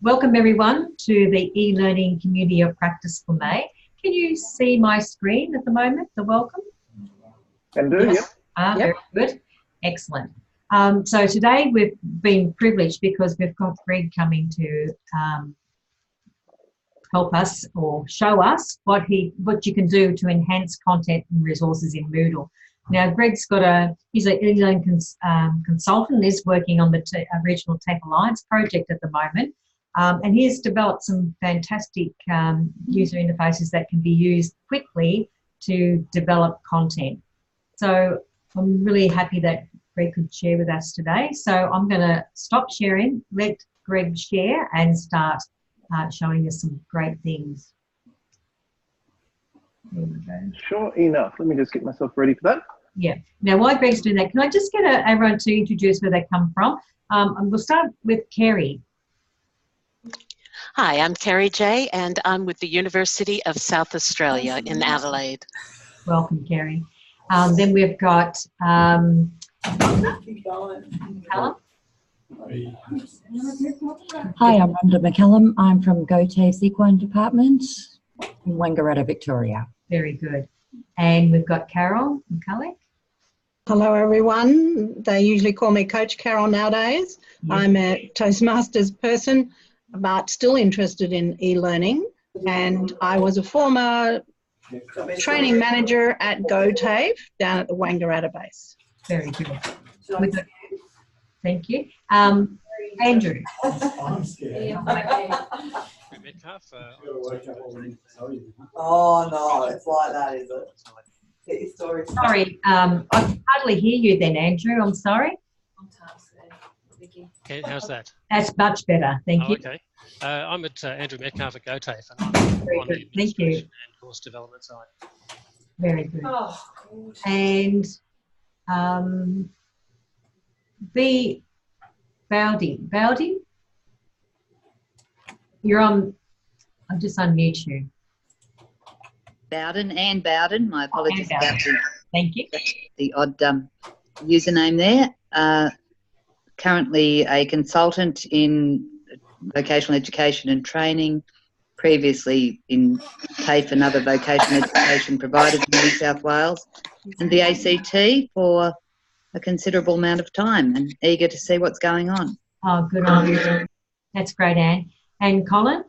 Welcome everyone to the e-learning community of practice for May. Can you see my screen at the moment, the welcome? Can do, yes. Yep. Very good. Excellent. So today we've been privileged because we've got Greg coming to help us or show us what you can do to enhance content and resources in Moodle. Now, Greg's he's an eLearning consultant, is working on the Regional TAFE Alliance project at the moment, and he's developed some fantastic user interfaces that can be used quickly to develop content. So I'm really happy that Greg could share with us today. So I'm going to stop sharing, let Greg share, and start showing us some great things. There we go. Sure enough. Let me just get myself ready for that. Yeah. Now, while Greg's doing that, can I just get everyone to introduce where they come from? And we'll start with Kerry. Hi, I'm Kerry J, and I'm with the University of South Australia in Adelaide. Welcome, Kerry. Then we've got Callum. Hi, I'm Rhonda McCallum. I'm from TAFE's Equine Department in Wangaratta, Victoria. Very good. And we've got Carol McCulloch. Hello everyone. They usually call me Coach Carol nowadays. Yeah. I'm a Toastmasters person, but still interested in e-learning. And I was a former training manager at TAFE down at the Wangaratta base. Very good. Thank you. Andrew. I'm scared. Oh no, it's like that, is it? Get your story. Sorry, I can hardly hear you then, Andrew. I'm sorry. Okay, how's that? That's much better. Thank you. Okay. I'm at Andrew Metcalf at TAFE, and I'm Very on good. the Thank you. administration and course development side. Very good. Oh, good. And B. Bowdy, you're on. I'll just unmute you. Anne Bowden, my apologies about Thank you. the odd username there. Currently a consultant in vocational education and training, previously in TAFE and other vocational education providers in New South Wales, and the ACT for a considerable amount of time, and eager to see what's going on. Oh, good on you. That's great, Anne. And Colin?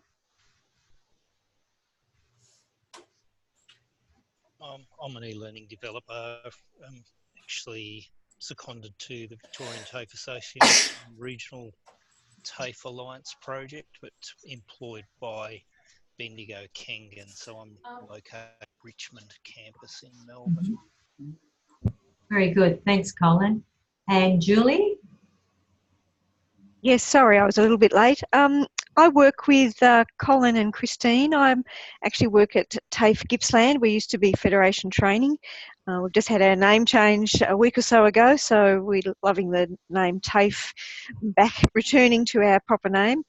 I'm an e-learning developer, actually seconded to the Victorian TAFE Association Regional TAFE Alliance project, but employed by Bendigo Kangan, so I'm located at Richmond campus in Melbourne. Very good. Thanks, Colin. And Julie? Yes, sorry, I was a little bit late. I work with Colin and Christine. I actually work at TAFE Gippsland. We used to be Federation Training. We've just had our name change a week or so ago, so we're loving the name TAFE back, returning to our proper name.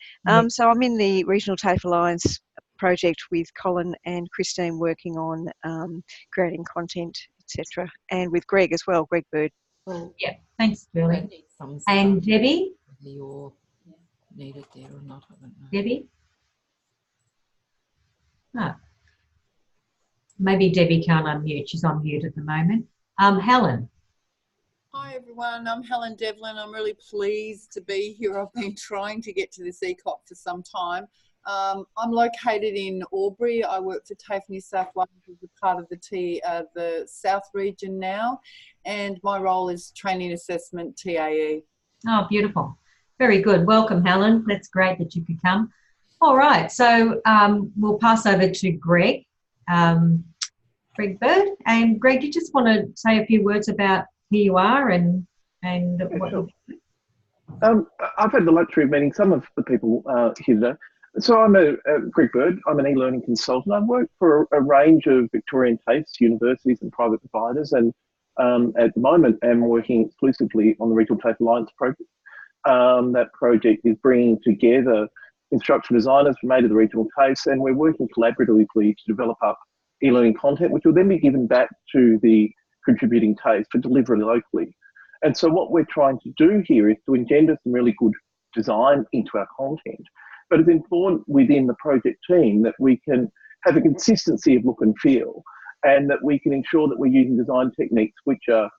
So I'm in the Regional TAFE Alliance project with Colin and Christine, working on creating content, etc., and with Greg as well, Greg Bird. Well, yeah, thanks, Julie. And Debbie? You're needed there or not, I don't know. Debbie? Oh. Maybe Debbie can't unmute. She's on mute at the moment. Helen? Hi everyone, I'm Helen Devlin. I'm really pleased to be here. I've been trying to get to this eCop for some time. I'm located in Albury. I work for TAFE New South Wales as a part of the South region now, and my role is training assessment TAE. Oh, beautiful. Very good. Welcome, Helen. That's great that you could come. All right, so we'll pass over to Greg, Greg Bird. And Greg, you just want to say a few words about who you are and what sure. I've had the luxury of meeting some of the people here today. So I'm Greg Bird. I'm an e-learning consultant. I've worked for a range of Victorian TAFEs, universities and private providers, and at the moment I'm working exclusively on the Regional TAFE Alliance project. That project is bringing together instructional designers from eight of the regional TAFEs, and we're working collaboratively to develop up e-learning content, which will then be given back to the contributing TAFEs for delivery locally. And so what we're trying to do here is to engender some really good design into our content. But it's important within the project team that we can have a consistency of look and feel, and that we can ensure that we're using design techniques which are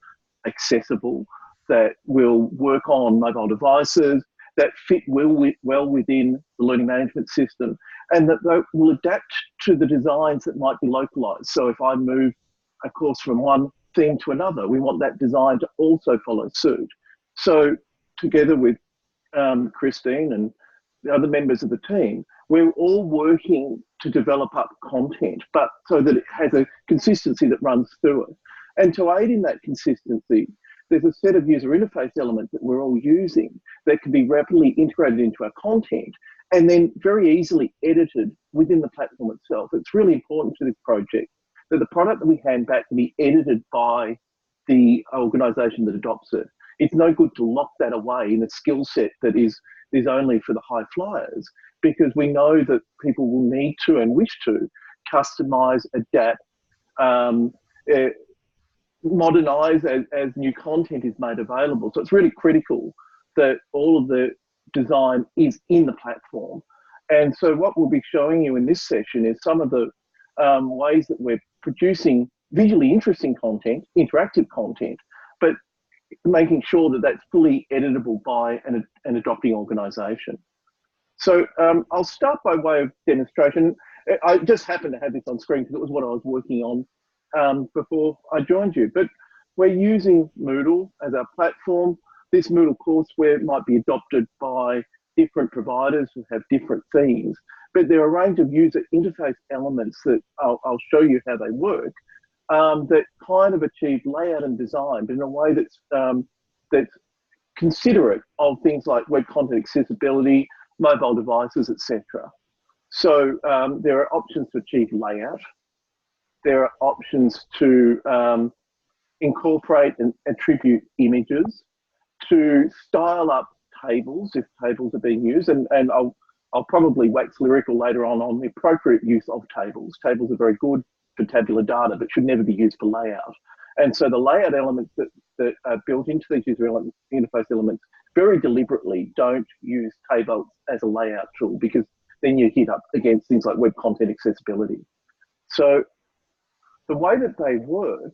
accessible, that will work on mobile devices, that fit well within the learning management system, and that they will adapt to the designs that might be localized. So if I move a course from one theme to another, we want that design to also follow suit. So together with Christine and the other members of the team, we're all working to develop up content, but so that it has a consistency that runs through it. And to aid in that consistency, there's a set of user interface elements that we're all using that can be rapidly integrated into our content and then very easily edited within the platform itself. It's really important to this project that the product that we hand back can be edited by the organisation that adopts it. It's no good to lock that away in a skill set that is only for the high flyers, because we know that people will need to and wish to customise, adapt, modernise as new content is made available. So it's really critical that all of the design is in the platform. And so what we'll be showing you in this session is some of the ways that we're producing visually interesting content, interactive content, but making sure that that's fully editable by an adopting organisation. So I'll start by way of demonstration. I just happened to have this on screen because it was what I was working on before I joined you. But we're using Moodle as our platform. This Moodle courseware might be adopted by different providers who have different themes, but there are a range of user interface elements that I'll show you how they work, that kind of achieve layout and design, but in a way that's considerate of things like web content accessibility, mobile devices, etc. So there are options to achieve layout. There are options to incorporate and attribute images, to style up tables if tables are being used, and I'll probably wax lyrical later on the appropriate use of tables. Tables are very good for tabular data, but should never be used for layout. And so the layout elements that are built into these user interface elements very deliberately don't use tables as a layout tool, because then you hit up against things like web content accessibility. So the way that they work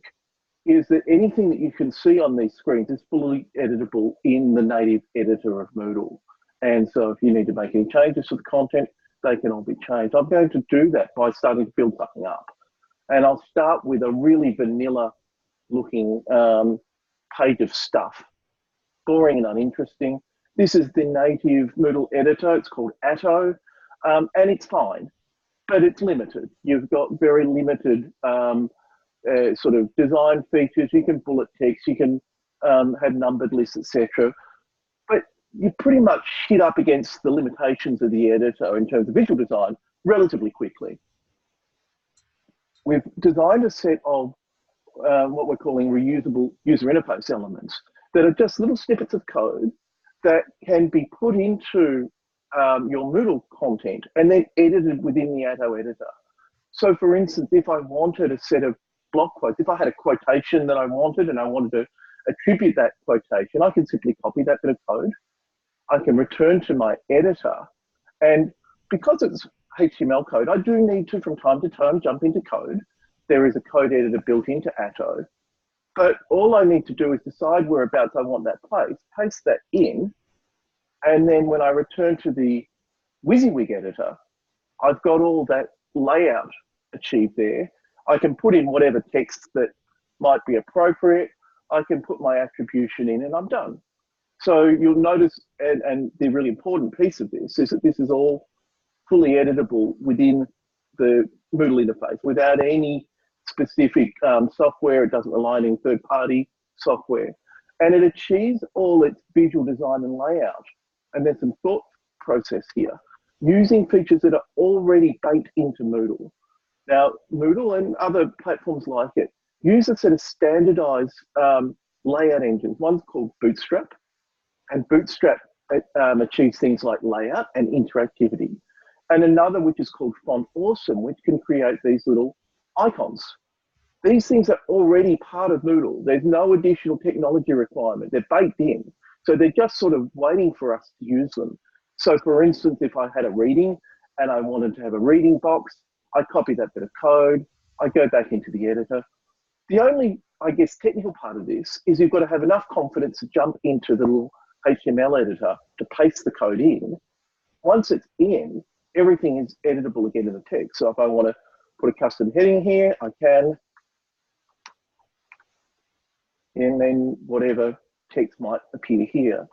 is that anything that you can see on these screens is fully editable in the native editor of Moodle. And so if you need to make any changes to the content, they can all be changed. I'm going to do that by starting to build something up. And I'll start with a really vanilla looking page of stuff, boring and uninteresting. This is the native Moodle editor. It's called Atto, and it's fine, but it's limited. You've got very limited sort of design features. You can bullet text, you can have numbered lists, etc. But you pretty much hit up against the limitations of the editor in terms of visual design relatively quickly. We've designed a set of what we're calling reusable user interface elements that are just little snippets of code that can be put into your Moodle content and then edited within the Atto editor. So for instance, if I wanted a set of block quotes, if I had a quotation that I wanted and I wanted to attribute that quotation, I can simply copy that bit of code. I can return to my editor, and because it's HTML code, I do need to from time to time jump into code. There is a code editor built into Atto, but all I need to do is decide whereabouts I want that placed, paste that in, and then when I return to the WYSIWYG editor, I've got all that layout achieved there. I can put in whatever text that might be appropriate. I can put my attribution in and I'm done. So you'll notice, and the really important piece of this is that this is all fully editable within the Moodle interface without any specific software. It doesn't rely on any third-party software. And it achieves all its visual design and layout. And there's some thought process here, using features that are already baked into Moodle. Now, Moodle and other platforms like it use a set of standardized layout engines. One's called Bootstrap, and Bootstrap achieves things like layout and interactivity. And another which is called Font Awesome, which can create these little icons These things are already part of Moodle. There's no additional technology requirement. They're baked in. So they're just sort of waiting for us to use them. So for instance, if I had a reading and I wanted to have a reading box, I copy that bit of code, I go back into the editor. The only, I guess, technical part of this is you've got to have enough confidence to jump into the little HTML editor to paste the code in. Once it's in, everything is editable again in the text. So if I want to put a custom heading here, I can. And then whatever text might appear here.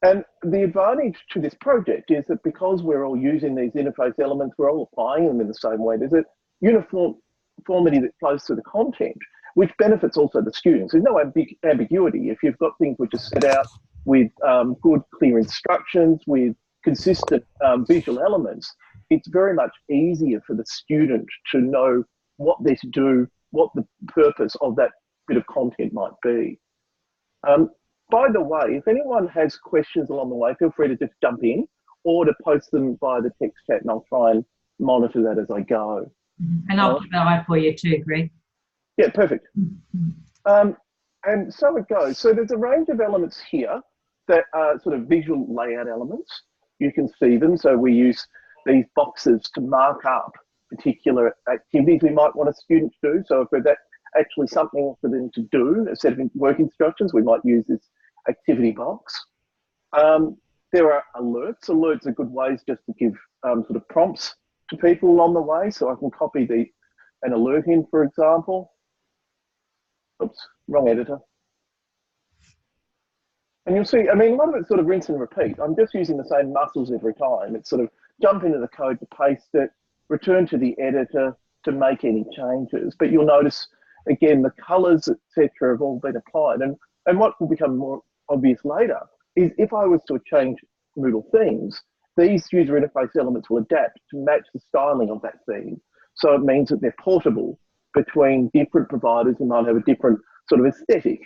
And the advantage to this project is that because we're all using these interface elements, we're all applying them in the same way. There's a uniformity that flows through the content, which benefits also the students. There's no ambiguity. If you've got things which are set out with good, clear instructions, with consistent visual elements, it's very much easier for the student to know what they're to do, what the purpose of that bit of content might be. By the way, if anyone has questions along the way, feel free to just jump in or to post them via the text chat, and I'll try and monitor that as I go. And I'll keep an eye for you too, Greg. Yeah, perfect. And so it goes. So there's a range of elements here that are sort of visual layout elements. You can see them. So we use these boxes to mark up particular activities we might want a student to do. So if that's actually something for them to do, a set of work instructions, we might use this activity box. There are alerts. Alerts are good ways just to give sort of prompts to people along the way. So I can copy an alert in, for example. Oops, wrong editor. And you'll see, I mean, a lot of it's sort of rinse and repeat. I'm just using the same muscles every time. It's sort of jump into the code to paste it, return to the editor to make any changes. But you'll notice, again, the colors, etc., have all been applied. And what will become more obvious later is if I was to change Moodle themes, these user interface elements will adapt to match the styling of that theme. So it means that they're portable between different providers and might have a different sort of aesthetic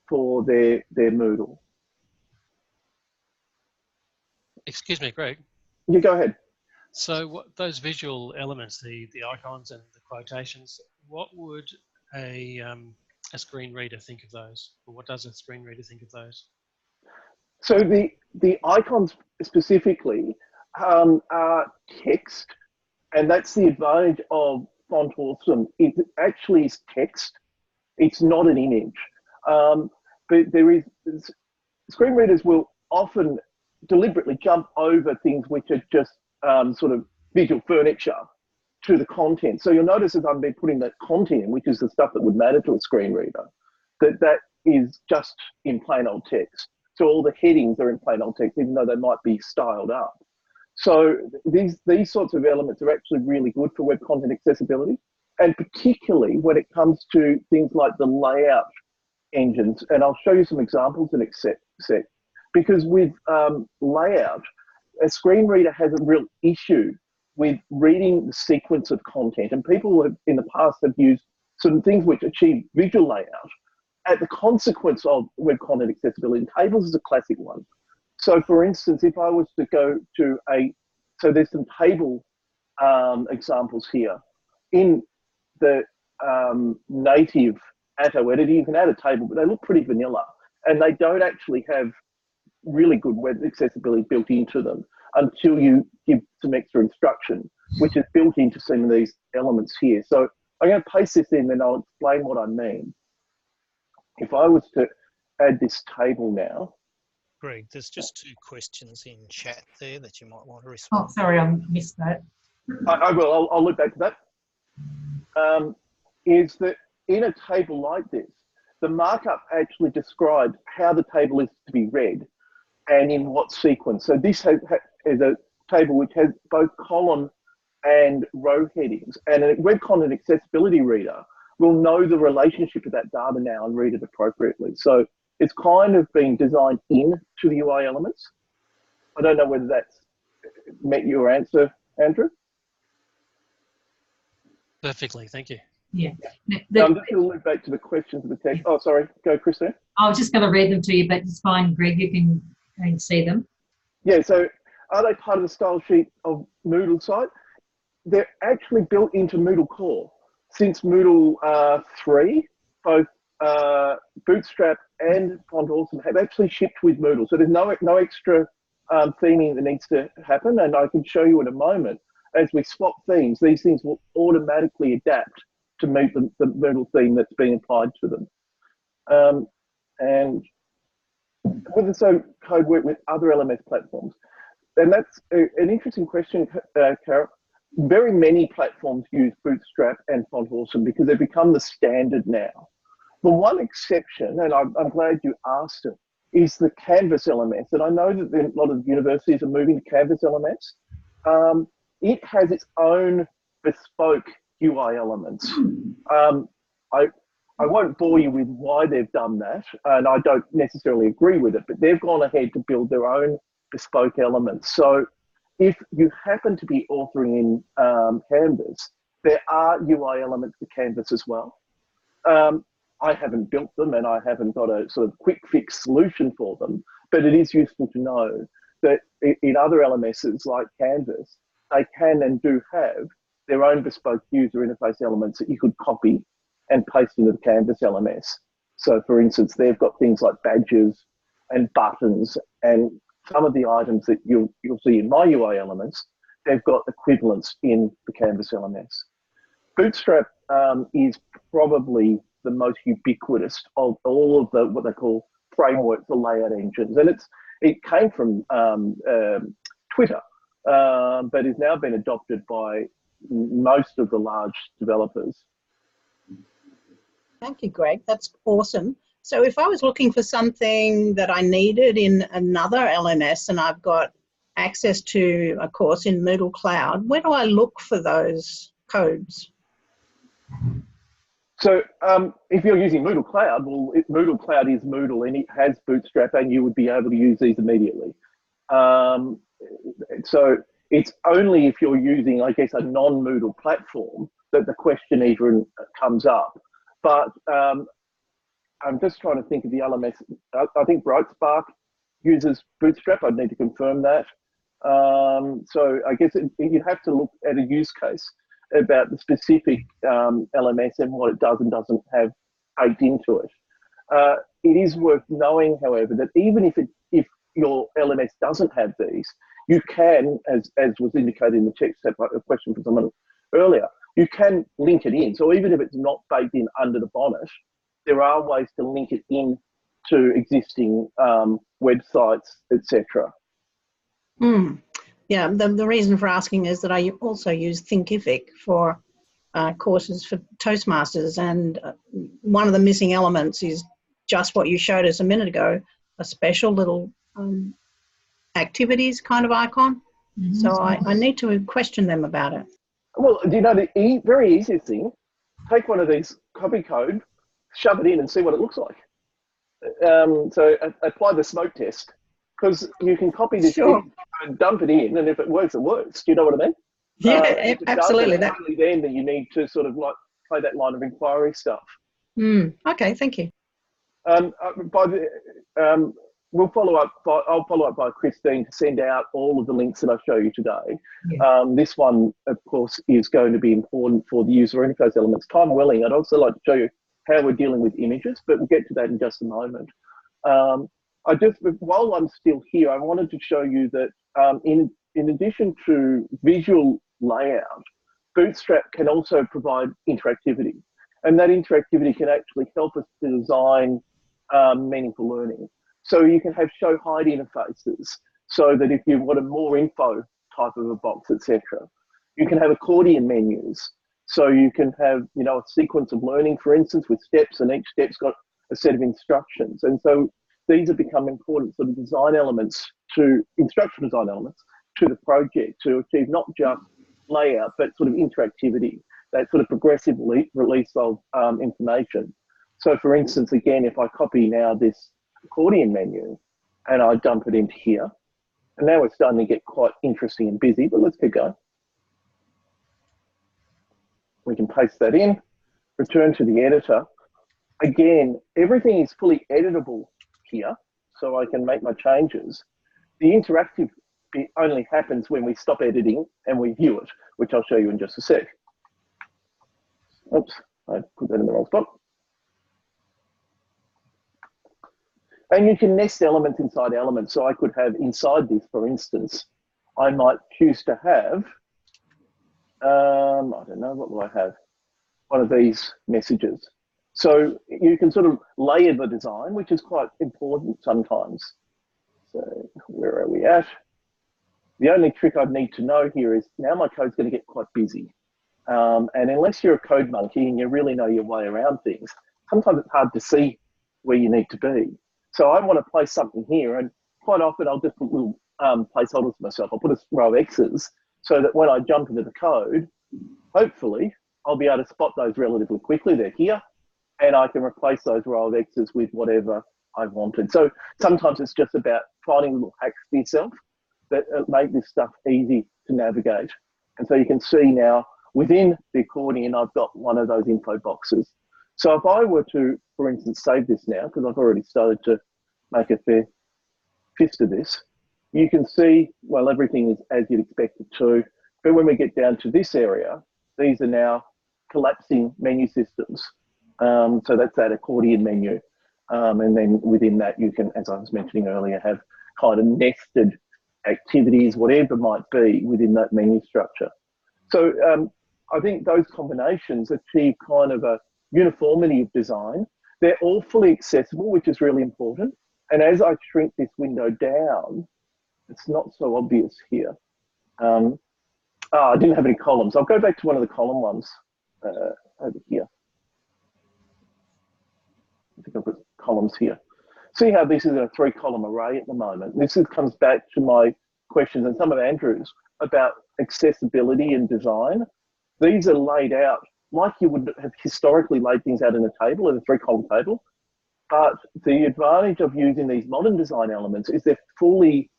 for their Moodle. Excuse me, Greg. You go ahead. So what, those visual elements, the icons and the quotations, what would a screen reader think of those? Or what does a screen reader think of those? So the icons specifically are text, and that's the advantage of Font Awesome. It actually is text. It's not an image. But screen readers will often deliberately jump over things which are just sort of visual furniture to the content. So you'll notice as I've been putting that content in, which is the stuff that would matter to a screen reader, that is just in plain old text. So all the headings are in plain old text, even though they might be styled up. So these sorts of elements are actually really good for web content accessibility, and particularly when it comes to things like the layout engines. And I'll show you some examples in a sec. Because with layout, a screen reader has a real issue with reading the sequence of content. And people have, in the past, have used some things which achieve visual layout at the consequence of web content accessibility. And tables is a classic one. So for instance, if I was to go to so there's some table examples here. In the native Atto editor, you can add a table, but they look pretty vanilla. And they don't actually have really good web accessibility built into them until you give some extra instruction, which is built into some of these elements here. So I'm going to paste this in and I'll explain what I mean. If I was to add this table now. Greg, there's just 2 questions in chat there that you might want to respond. Oh, sorry, I missed that. I will, I'll look back to that. Is that in a table like this, the markup actually describes how the table is to be read and in what sequence. So this is a table which has both column and row headings, and a web content accessibility reader will know the relationship of that data now and read it appropriately. So it's kind of been designed into the UI elements. I don't know whether that's met your answer, Andrew. Perfectly, thank you. Yeah. I'm just going to look back to the questions of the text. Oh, sorry, go, Christine. I was just going to read them to you, but it's fine, Greg, you can see them. Yeah, so are they part of the style sheet of Moodle site? They're actually built into Moodle core. since Moodle 3, both Bootstrap and Font Awesome have actually shipped with Moodle. So there's no extra theming that needs to happen. And I can show you in a moment, as we swap themes, these things will automatically adapt to meet the Moodle theme that's being applied to them. And with the so code work with other LMS platforms. And that's an interesting question, Carol. Very many platforms use Bootstrap and Font Awesome because they've become the standard now. The one exception, and I'm glad you asked it, is the Canvas LMS. And I know that a lot of universities are moving to Canvas LMS. It has its own bespoke UI elements. I won't bore you with why they've done that, and I don't necessarily agree with it, but they've gone ahead to build their own bespoke elements. So if you happen to be authoring in Canvas, there are UI elements to Canvas as well. I haven't built them and I haven't got a sort of quick fix solution for them, but it is useful to know that in other LMSs like Canvas, they can and do have their own bespoke user interface elements that you could copy and paste into the Canvas LMS. So for instance, they've got things like badges and buttons, and some of the items that you'll see in my UI elements, they've got equivalents in the Canvas LMS. Bootstrap is probably the most ubiquitous of all of the what they call frameworks, the layout engines, and it came from Twitter, but has now been adopted by most of the large developers. Thank you, Greg. That's awesome. So if I was looking for something that I needed in another LMS and I've got access to a course in Moodle Cloud, where do I look for those codes? So if you're using Moodle Cloud, well, Moodle Cloud is Moodle and it has Bootstrap and you would be able to use these immediately. So it's only if you're using, I guess, a non-Moodle platform that the question even comes up. But I'm just trying to think of the LMS. I think Brightspark uses Bootstrap. I'd need to confirm that. So I guess you'd have to look at a use case about the specific LMS and what it does and doesn't have baked into it. It is worth knowing, however, that even if your LMS doesn't have these, you can, as was indicated in the text, a question from someone earlier, you can link it in. So even if it's not baked in under the bonnet, there are ways to link it in to existing websites, etc. Yeah, the reason for asking is that I also use Thinkific for courses for Toastmasters, and one of the missing elements is just what you showed us a minute ago, a special little activities kind of icon. So I need to question them about it. Well, do you know the very easiest thing? Take one of these copy code, shove it in and see what it looks like. So apply the smoke test, because you can copy this and dump it in, and if it works, it works. Do you know what I mean? Yeah, absolutely. It's only then that you need to sort of like play that line of inquiry stuff. Okay, thank you. We'll follow up. I'll follow up by Christine to send out all of the links that I show you today. Yeah. This one, of course, is going to be important for the user interface elements. Time willing, I'd also like to show you how we're dealing with images, but we'll get to that in just a moment. While I'm still here, I wanted to show you that in addition to visual layout, Bootstrap can also provide interactivity, and that interactivity can actually help us to design meaningful learning. So you can have show hide interfaces, so that if you want a more info type of a box, etc. You can have accordion menus, so you can have a sequence of learning, for instance, with steps, and each step's got a set of instructions. And so these have become important sort of design elements instruction design elements to the project to achieve not just layout, but sort of interactivity, that sort of progressive release of information. So for instance, again, if I copy now this accordion menu and I dump it into here, and now we're starting to get quite interesting and busy, but let's keep going. We can paste that in, return to the editor. Again, everything is fully editable here, so I can make my changes. The interactive bit only happens when we stop editing and we view it, which I'll show you in just a sec. Oops, I put that in the wrong spot. And you can nest elements inside elements. So I could have inside this, for instance, I might choose to have, I don't know, what will I have? One of these messages. So you can sort of layer the design, which is quite important sometimes. So where are we at? The only trick I'd need to know here is now my code's going to get quite busy. And unless you're a code monkey and you really know your way around things, sometimes it's hard to see where you need to be. So I want to place something here, and quite often I'll just put little placeholders for myself. I'll put a row of X's so that when I jump into the code, hopefully I'll be able to spot those relatively quickly. They're here, and I can replace those row of X's with whatever I wanted. So sometimes it's just about finding little hacks for yourself that make this stuff easy to navigate. And so you can see now within the accordion, I've got one of those info boxes. So if I were to, for instance, save this now, because I've already started to make a fair fist of this, you can see, well, everything is as you'd expect it to. But when we get down to this area, these are now collapsing menu systems. So that's that accordion menu. And then within that, you can, as I was mentioning earlier, have kind of nested activities, whatever it might be within that menu structure. So I think those combinations achieve kind of a uniformity of design. They're all fully accessible, which is really important. And as I shrink this window down, it's not so obvious here. I didn't have any columns. I'll go back to one of the column ones over here. I think I've got columns here. See how this is a 3-column array at the moment. This comes back to my questions and some of Andrew's about accessibility and design. These are laid out like you would have historically laid things out in a table, in a 3-column table. But the advantage of using these modern design elements is they're fully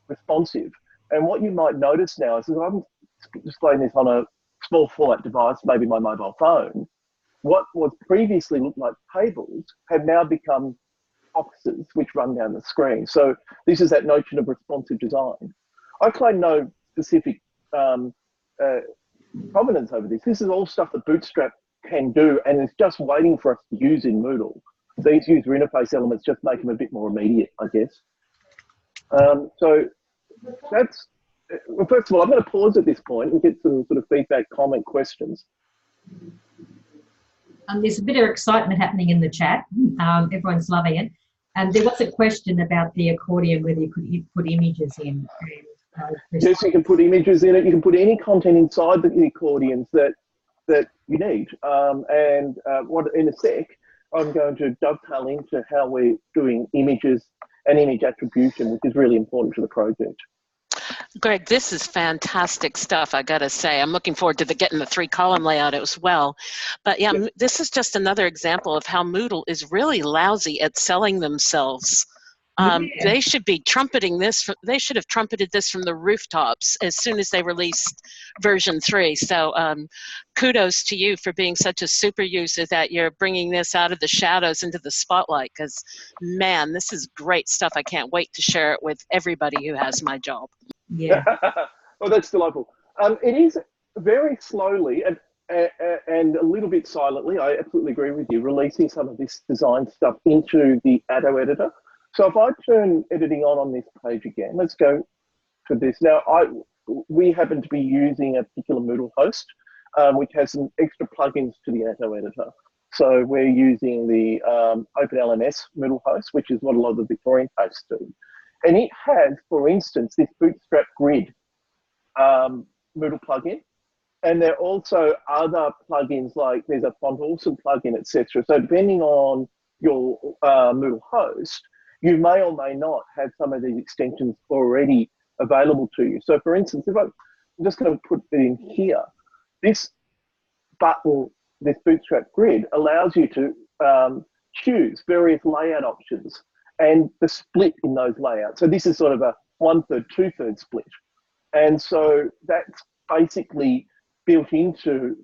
responsive. And what you might notice now is, I'm displaying this on a small format device, maybe my mobile phone, what was previously looked like tables have now become boxes which run down the screen. So this is that notion of responsive design. I claim no specific provenance over this. This is all stuff that Bootstrap can do and is just waiting for us to use in Moodle. These user interface elements just make them a bit more immediate, I guess. So that's, well, first of all, I'm going to pause at this point and get some sort of feedback, comment, questions. There's a bit of excitement happening in the chat. Everyone's loving it. And there was a question about the accordion, whether you could put images in. Yes, you can put images in it. You can put any content inside the accordions that you need. What in a sec, I'm going to dovetail into how we're doing images and image attribution, which is really important to the project. Greg, this is fantastic stuff, I gotta say. I'm looking forward to getting the 3-column layout as well. But yeah, this is just another example of how Moodle is really lousy at selling themselves. They should be trumpeting this. They should have trumpeted this from the rooftops as soon as they released version 3. So kudos to you for being such a super user that you're bringing this out of the shadows into the spotlight, because man, this is great stuff. I can't wait to share it with everybody who has my job. Yeah. Well, that's delightful. It is very slowly and a little bit silently, I absolutely agree with you, releasing some of this design stuff into the Atto editor. So if I turn editing on this page again, let's go to this. Now, we happen to be using a particular Moodle host, which has some extra plugins to the Atto editor. So we're using the OpenLMS Moodle host, which is what a lot of the Victorian TAFEs do. And it has, for instance, this Bootstrap Grid Moodle plugin. And there are also other plugins, like there's a Font Awesome plugin, etc. So depending on your Moodle host, you may or may not have some of these extensions already available to you. So for instance, if I'm just going to put it in here, this button, this Bootstrap Grid, allows you to choose various layout options and the split in those layouts. So this is sort of a 1/3, 2/3 split. And so that's basically built into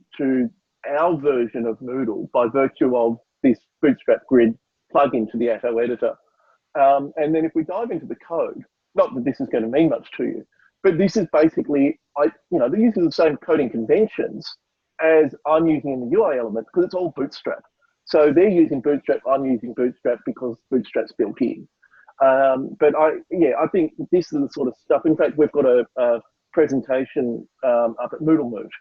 our version of Moodle by virtue of this Bootstrap Grid plugin to the Atto editor. And then if we dive into the code, not that this is going to mean much to you, but this is basically, they use the same coding conventions as I'm using in the UI element because it's all Bootstrap. So they're using Bootstrap, I'm using Bootstrap because Bootstrap's built in. But I think this is the sort of stuff. In fact, we've got a presentation up at Moodle Moot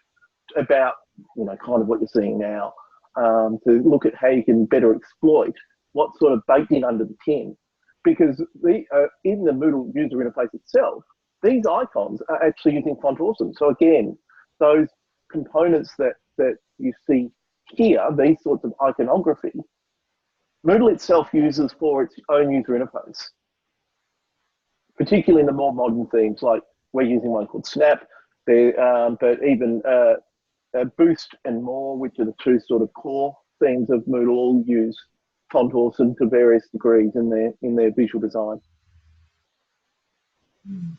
about, kind of what you're seeing now, to look at how you can better exploit what's sort of baked in under the tin. Because in the Moodle user interface itself, these icons are actually using Font Awesome. So again, those components that you see here, these sorts of iconography, Moodle itself uses for its own user interface, particularly in the more modern themes, like we're using one called Snap, but even Boost and More, which are the two sort of core themes of Moodle, all use Font Awesome to various degrees in their visual design.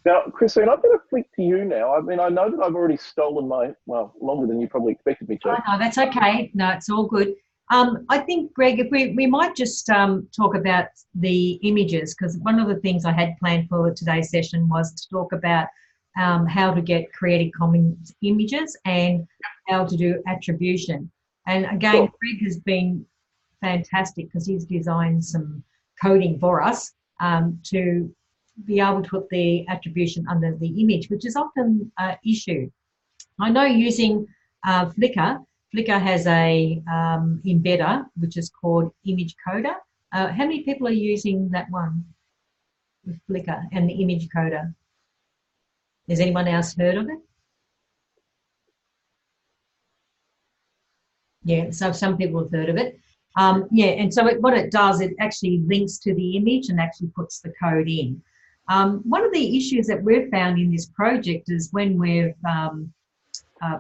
Now, Christine, I'm going to flick to you now. I mean, I know that I've already stolen longer than you probably expected me to. Oh, no, that's okay. No, it's all good. I think, Greg, if we might just talk about the images, because one of the things I had planned for today's session was to talk about how to get Creative Commons images and how to do attribution. And again, sure. Greg has been fantastic because he's designed some coding for us to be able to put the attribution under the image, which is often an issue. I know using Flickr has a embedder, which is called Image Coder. How many people are using that one with Flickr and the Image Coder? Has anyone else heard of it? Yeah, so some people have heard of it. And so what it does, it actually links to the image and actually puts the code in. One of the issues that we've found in this project is when we've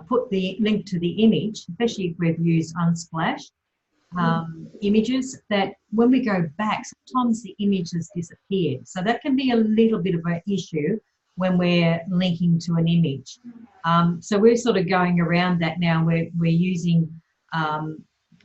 put the link to the image, especially if we've used Unsplash images, that when we go back, sometimes the image has disappeared. So that can be a little bit of an issue when we're linking to an image. So we're sort of going around that now. We're using,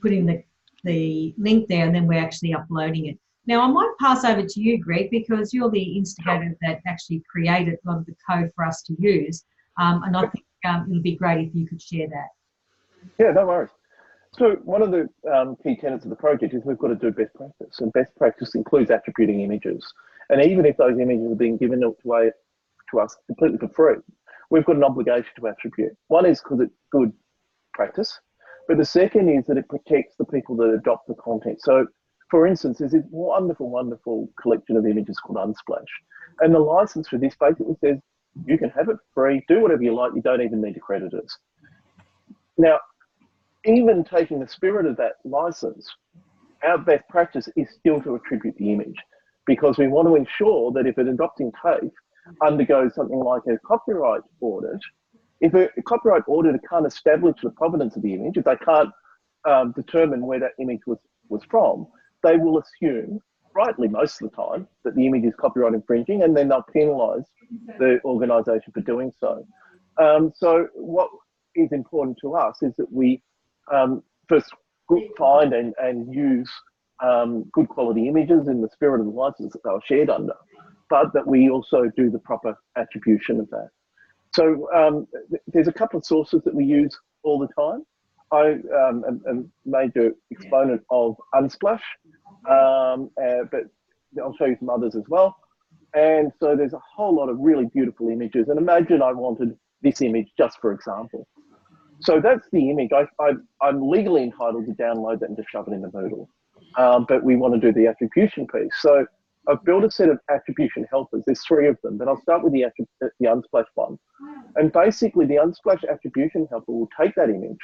putting the link there, and then we're actually uploading it. Now, I might pass over to you, Greg, because you're the instigator that actually created a lot of the code for us to use. And I think it would be great if you could share that. Yeah, no worries. So one of the key tenets of the project is we've got to do best practice, and best practice includes attributing images. And even if those images are being given to us completely for free, we've got an obligation to attribute. One is because it's good practice, but the second is that it protects the people that adopt the content. So, for instance, there's this wonderful, wonderful collection of images called Unsplash. And the license for this basically says you can have it free, do whatever you like, you don't even need to credit us. Now, even taking the spirit of that license, our best practice is still to attribute the image, because we want to ensure that if an adopting TAFE undergoes something like a copyright audit, if a copyright auditor can't establish the provenance of the image, if they can't determine where that image was from, they will assume, rightly most of the time, that the image is copyright infringing, and then they'll penalise the organisation for doing so. So what is important to us is that we first find and use good quality images in the spirit of the license that they were shared under, but that we also do the proper attribution of that. So there's a couple of sources that we use all the time. I am a major exponent of Unsplash, but I'll show you some others as well. And so there's a whole lot of really beautiful images. And imagine I wanted this image just for example. So that's the image. I'm legally entitled to download that and to shove it in the Moodle. But we want to do the attribution piece. So I've built a set of attribution helpers. There's 3 of them, but I'll start with the Unsplash one. And basically the Unsplash attribution helper will take that image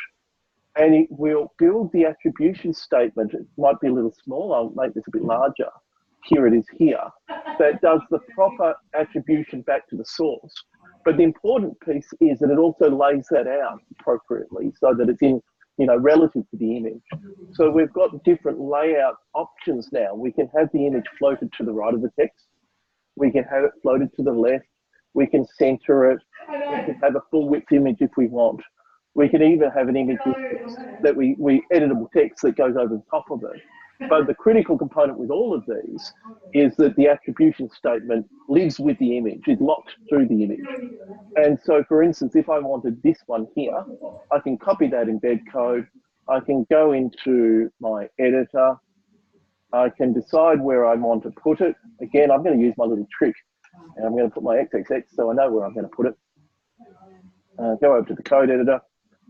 and it will build the attribution statement. It might be a little small. I'll make this a bit larger. Here it is here. That does the proper attribution back to the source. But the important piece is that it also lays that out appropriately so that it's in, relative to the image. So we've got different layout options now. We can have the image floated to the right of the text. We can have it floated to the left. We can center it. We can have a full width image if we want. We can even have an image that we editable text that goes over the top of it. But the critical component with all of these is that the attribution statement lives with the image, is locked through the image. And so, for instance, if I wanted this one here, I can copy that embed code. I can go into my editor. I can decide where I want to put it. Again, I'm going to use my little trick. And I'm going to put my XXX so I know where I'm going to put it. Go over to the code editor.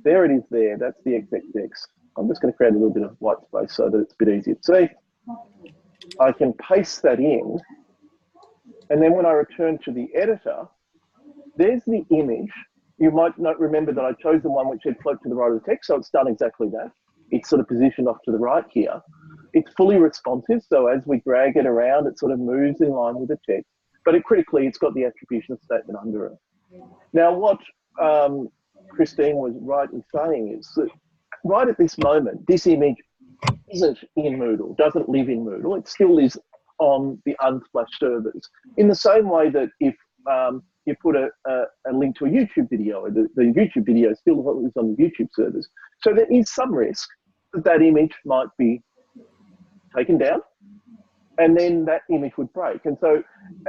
There it is there. That's the XXX. I'm just going to create a little bit of white space so that it's a bit easier to see. I can paste that in. And then when I return to the editor, there's the image. You might not remember that I chose the one which had float to the right of the text, so it's done exactly that. It's sort of positioned off to the right here. It's fully responsive, so as we drag it around, it sort of moves in line with the text. But critically, it's got the attribution statement under it. Now, what Christine was right in saying is that right at this moment, this image isn't in Moodle, doesn't live in Moodle. It still is on the Unsplash servers. In the same way that if you put a link to a YouTube video, the YouTube video still lives on the YouTube servers. So there is some risk that that image might be taken down, and then that image would break. And so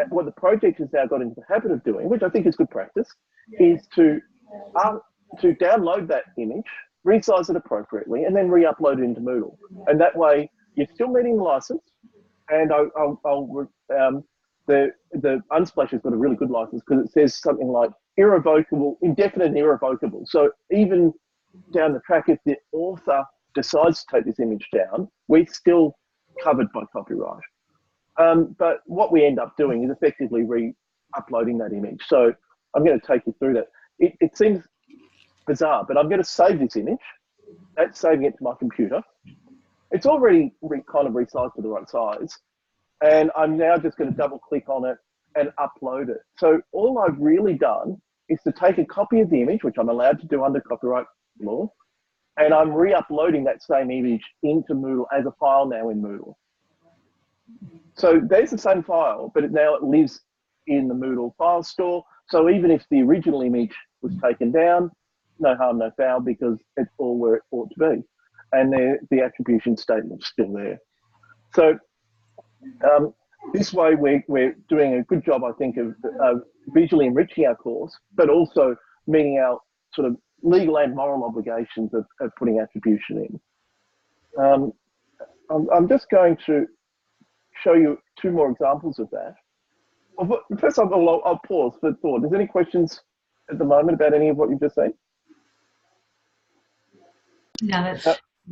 what the project has now got into the habit of doing, which I think is good practice, is to download that image, resize it appropriately, and then re-upload it into Moodle. And that way, you're still meeting the license. And the Unsplash has got a really good license because it says something like irrevocable, indefinite and irrevocable. So even down the track, if the author decides to take this image down, we're still covered by copyright. But what we end up doing is effectively re-uploading that image. So I'm going to take you through that. It seems bizarre, but I'm going to save this image. That's saving it to my computer. It's already kind of resized to the right size. And I'm now just going to double click on it and upload it. So all I've really done is to take a copy of the image, which I'm allowed to do under copyright law, and I'm re-uploading that same image into Moodle as a file now in Moodle. So there's the same file, but now it lives in the Moodle file store. So even if the original image was taken down, no harm, no foul, because it's all where it ought to be. And the attribution statement's still there. So this way we're doing a good job, I think, of visually enriching our course, but also meeting our sort of legal and moral obligations of putting attribution in. I'm just going to show you two more examples of that. First, I'll pause for thought. Is there any questions at the moment about any of what you've just said? No,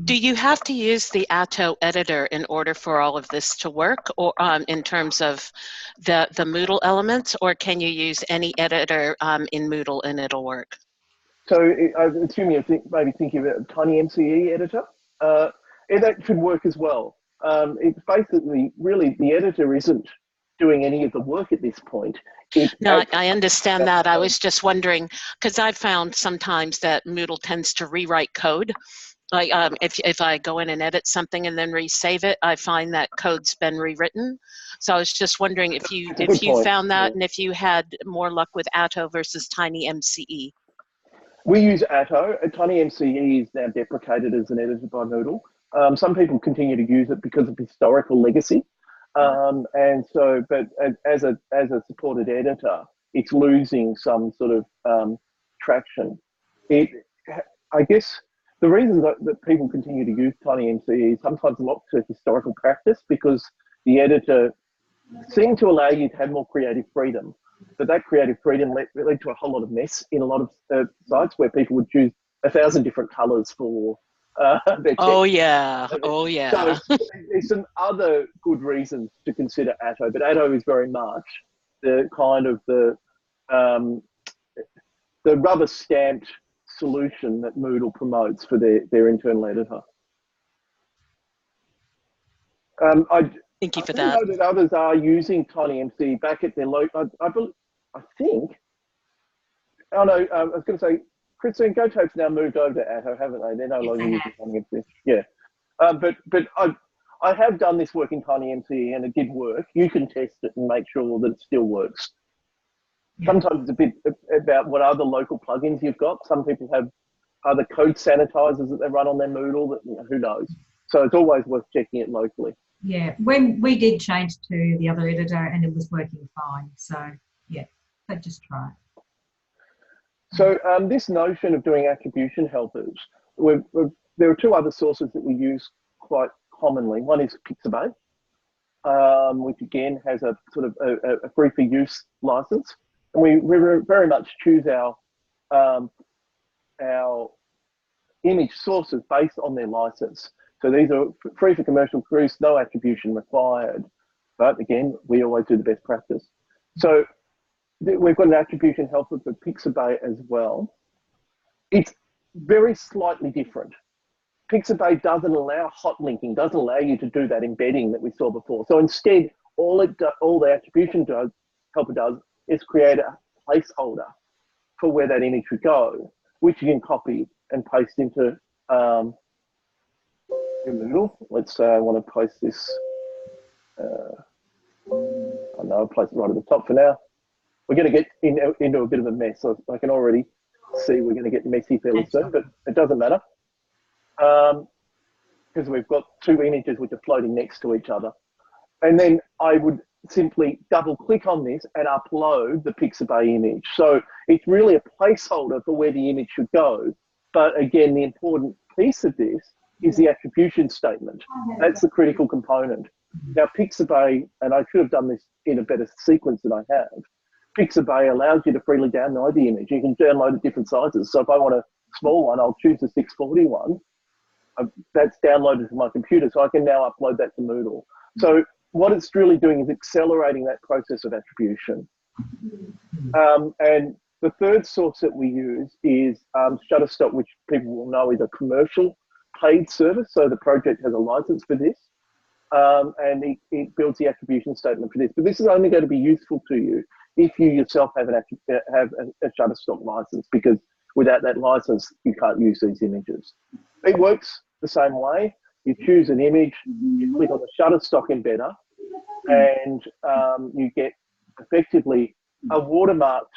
do you have to use the Atto editor in order for all of this to work, or in terms of the Moodle elements, or can you use any editor in Moodle and it'll work? So I assume you're maybe thinking about a TinyMCE editor. That should work as well. It's basically, really, the editor isn't doing any of the work at this point. No, I understand that. I was just wondering, because I've found sometimes that Moodle tends to rewrite code. Like if I go in and edit something and then resave it, I find that code's been rewritten. So I was just wondering if you found that, and if you had more luck with Atto versus TinyMCE. We use Atto. TinyMCE is now deprecated as an editor by Moodle. Some people continue to use it because of historical legacy. And so, but as a supported editor, it's losing some sort of traction. I guess the reason that people continue to use TinyMCE is sometimes locked to historical practice, because the editor seemed to allow you to have more creative freedom. But that creative freedom led to a whole lot of mess in a lot of sites where people would choose 1,000 different colours for their text. Oh yeah, oh yeah. So there's some other good reasons to consider Atto, but Atto is very much the kind of the rubber stamped solution that Moodle promotes for their internal editor. Thank you for I that. know that others are using TinyMCE back at their local. I think. Oh no, I was going to say, Christine, GoTAFE's now moved over to Atto, haven't they? They're no longer using TinyMCE. Yeah, but I have done this work in TinyMCE and it did work. You can test it and make sure that it still works. Sometimes it's a bit about what other local plugins you've got. Some people have other code sanitizers that they run on their Moodle. That, who knows? So it's always worth checking it locally. Yeah, when we did change to the other editor and it was working fine. So yeah, but just try it. So this notion of doing attribution helpers, there are two other sources that we use quite commonly. One is Pixabay, which again has a sort of a free for use license, and we very much choose our image sources based on their license. So these are free for commercial use, no attribution required. But again, we always do the best practice. So we've got an attribution helper for Pixabay as well. It's very slightly different. Pixabay doesn't allow hot linking, doesn't allow you to do that embedding that we saw before. So instead, all the attribution helper does is create a placeholder for where that image would go, which you can copy and paste into Moodle. Let's say I want to paste this. I know I'll place it right at the top for now. We're going to get into a bit of a mess. So I can already see we're going to get messy fairly soon, but it doesn't matter because we've got two images which are floating next to each other. And then I would simply double click on this and upload the Pixabay image. So it's really a placeholder for where the image should go. But again, the important piece of this is the attribution statement. That's the critical component. Now, Pixabay, and I should have done this in a better sequence than I have, Pixabay allows you to freely download the image. You can download at different sizes. So if I want a small one, I'll choose the 640 one. That's downloaded to my computer, so I can now upload that to Moodle. So what it's really doing is accelerating that process of attribution. And the third source that we use is Shutterstock, which people will know is a commercial paid service. So the project has a license for this, and it builds the attribution statement for this. But this is only going to be useful to you if you yourself have a Shutterstock license, because without that license, you can't use these images. It works the same way. You choose an image, you click on the Shutterstock embedder, and you get effectively a watermarked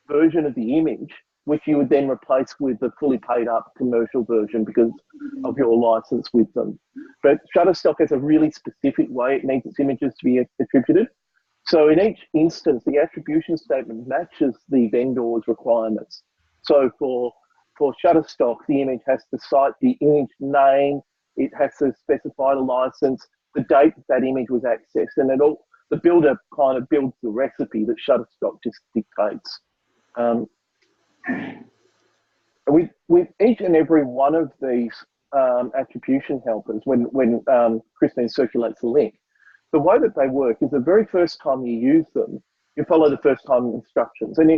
version of the image, which you would then replace with the fully paid up commercial version because of your license with them. But Shutterstock has a really specific way it needs its images to be attributed. So in each instance, the attribution statement matches the vendor's requirements. So for Shutterstock, the image has to cite the image name, it has to specify the license, the date that image was accessed, and the builder kind of builds the recipe that Shutterstock just dictates. With each and every one of these attribution helpers, when Christine circulates the link, the way that they work is the very first time you use them, you follow the first time instructions. And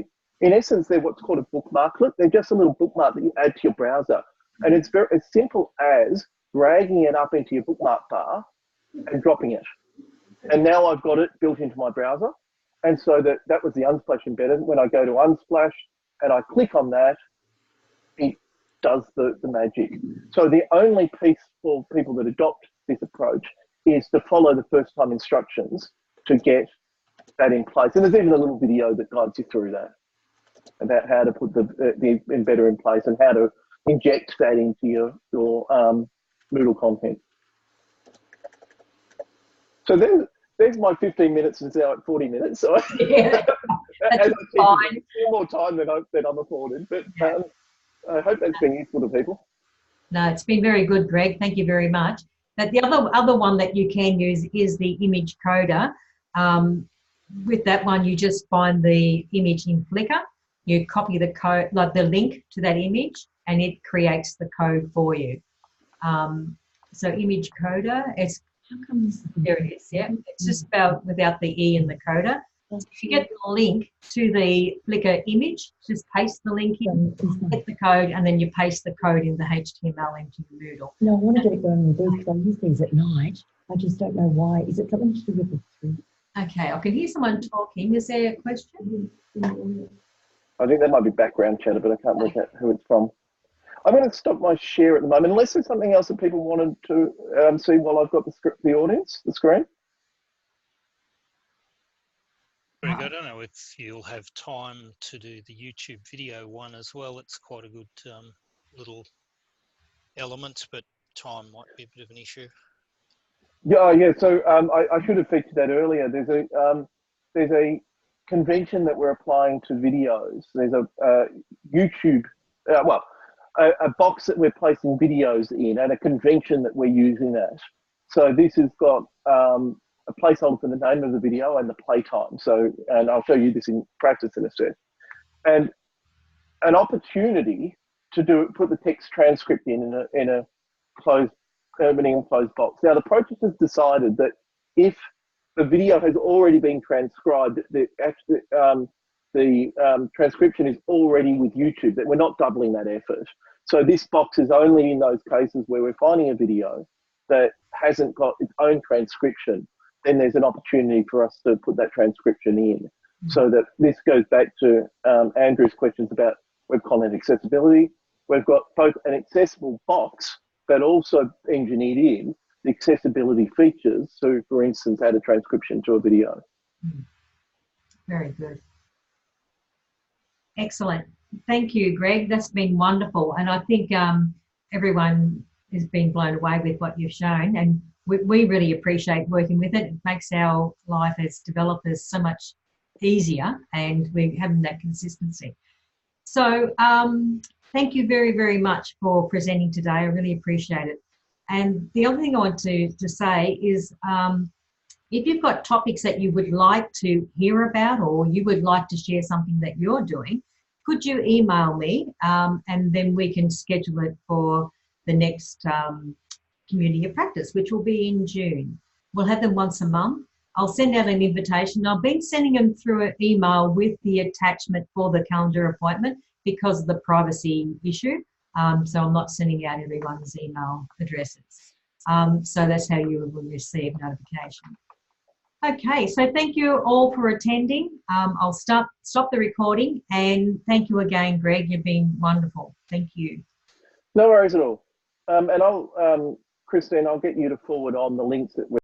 in essence, they're what's called a bookmarklet. They're just a little bookmark that you add to your browser. And it's very as simple as dragging it up into your bookmark bar and dropping it. And now I've got it built into my browser. And so that was the Unsplash embedded. When I go to Unsplash and I click on that, it does the magic. So the only piece for people that adopt this approach is to follow the first time instructions to get that in place. And there's even a little video that guides you through that, about how to put the embedder in place and how to inject that into your Moodle content. So there's my 15 minutes, and it's now at 40 minutes. So Yeah, that's fine. More time than I'm afforded, but I hope that's been useful to people. No, it's been very good, Greg. Thank you very much. But the other one that you can use is the image coder. With that one, you just find the image in Flickr, you copy the code, like the link to that image, and it creates the code for you. So image coder, there it is, yeah. It's just spelled without the E in the coder. So if you get the link to the Flickr image, just paste the link in, get the code, and then you paste the code in the HTML into the Moodle. No, I want to get it going with these because I use these at night. I just don't know why. Is it something to do with the three? Okay, I can hear someone talking. Is there a question? I think that might be background chatter, but I can't work out who it's from. I'm going to stop my share at the moment, unless there's something else that people wanted to see while I've got the audience, the screen. Greg, I don't know if you'll have time to do the YouTube video one as well. It's quite a good little element, but time might be a bit of an issue. Yeah. So I should have featured that earlier. There's a convention that we're applying to videos. There's a YouTube, a box that we're placing videos in, and a convention that we're using that. So this has got a placeholder for the name of the video and the playtime. So, and I'll show you this in practice in a sec. And an opportunity to put the text transcript in a closed, opening and closed box. Now the project has decided that if the video has already been transcribed, the transcription is already with YouTube, that we're not doubling that effort. So this box is only in those cases where we're finding a video that hasn't got its own transcription. Then there's an opportunity for us to put that transcription in. So that this goes back to Andrew's questions about web content accessibility. We've got both an accessible box, but also engineered in the accessibility features. So, for instance, add a transcription to a video. Very good. Excellent. Thank you, Greg. That's been wonderful. And I think everyone has been blown away with what you've shown. And we really appreciate working with it. It makes our life as developers so much easier, and we're having that consistency. So thank you very, very much for presenting today. I really appreciate it. And the other thing I want to say is if you've got topics that you would like to hear about, or you would like to share something that you're doing, could you email me and then we can schedule it for the next Community of Practice, which will be in June. We'll have them once a month. I'll send out an invitation. I've been sending them through an email with the attachment for the calendar appointment because of the privacy issue. So I'm not sending out everyone's email addresses. So that's how you will receive notification. Okay, so thank you all for attending. I'll stop the recording, and thank you again, Greg. You've been wonderful. Thank you. No worries at all. And I'll, Christine, I'll get you to forward on the links that we're